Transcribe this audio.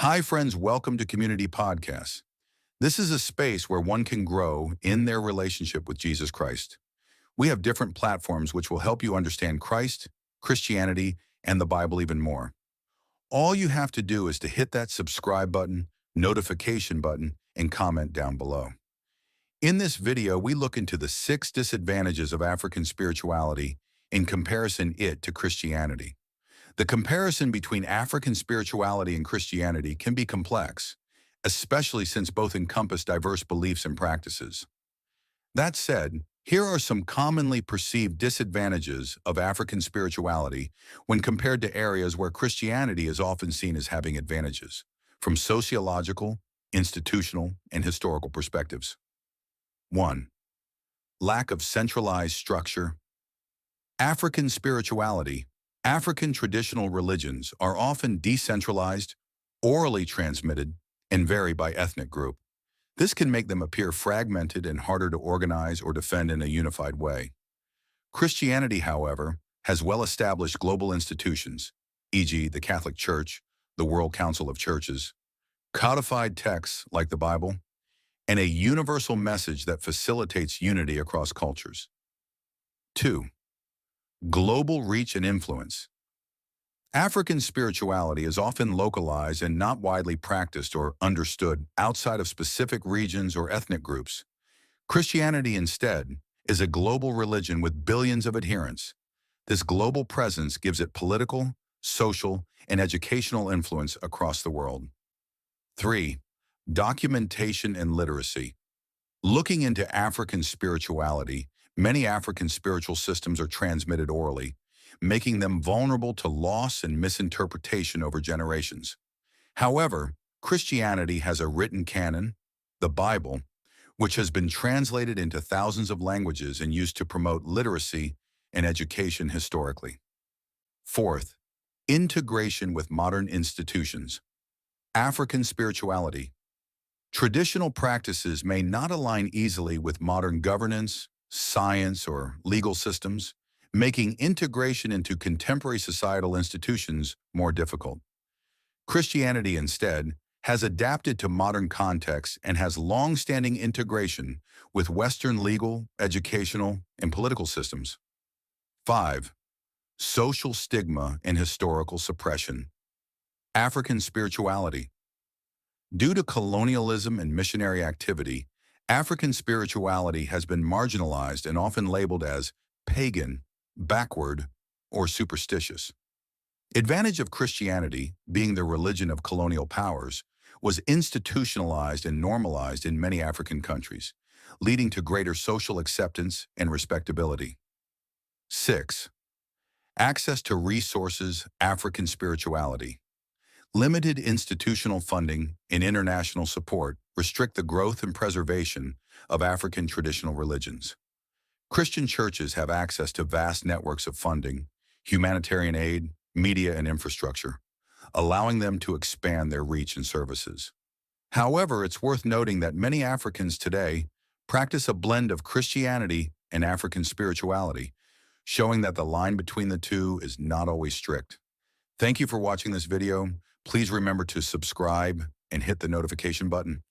Hi, friends. Welcome to Community Podcasts. This is a space where one can grow in their relationship with Jesus Christ. We have different platforms which will help you understand Christ, Christianity, and the Bible even more. All you have to do is to hit that subscribe button, notification button, and comment down below. In this video, we look into the 6 disadvantages of African spirituality in comparison it to Christianity. The comparison between African spirituality and Christianity can be complex, especially since both encompass diverse beliefs and practices. That said, here are some commonly perceived disadvantages of African spirituality when compared to areas where Christianity is often seen as having advantages, from sociological, institutional, and historical perspectives. 1. Lack of centralized structure. African traditional religions are often decentralized, orally transmitted, and vary by ethnic group. This can make them appear fragmented and harder to organize or defend in a unified way. Christianity, however, has well-established global institutions, e.g. the Catholic Church, the World Council of Churches, codified texts like the Bible, and a universal message that facilitates unity across cultures. 2. Global reach and influence. African spirituality is often localized and not widely practiced or understood outside of specific regions or ethnic groups. Christianity, instead, is a global religion with billions of adherents. This global presence gives it political, social, and educational influence across the world. 3. Documentation and literacy. Looking into African spirituality, many African spiritual systems are transmitted orally, making them vulnerable to loss and misinterpretation over generations. However, Christianity has a written canon, the Bible, which has been translated into thousands of languages and used to promote literacy and education historically. 4th, integration with modern institutions. African spirituality. Traditional practices may not align easily with modern governance, science, or legal systems, making integration into contemporary societal institutions more difficult. Christianity, instead, has adapted to modern contexts and has long-standing integration with Western legal, educational, and political systems. 5. Social stigma and historical suppression. African spirituality. Due to colonialism and missionary activity, African spirituality has been marginalized and often labeled as pagan, backward, or superstitious. Advantage of Christianity, being the religion of colonial powers, was institutionalized and normalized in many African countries, leading to greater social acceptance and respectability. 6. Access to resources. African spirituality. Limited institutional funding and international support restrict the growth and preservation of African traditional religions. Christian churches have access to vast networks of funding, humanitarian aid, media, and infrastructure, allowing them to expand their reach and services. However, it's worth noting that many Africans today practice a blend of Christianity and African spirituality, showing that the line between the two is not always strict. Thank you for watching this video. Please remember to subscribe and hit the notification button.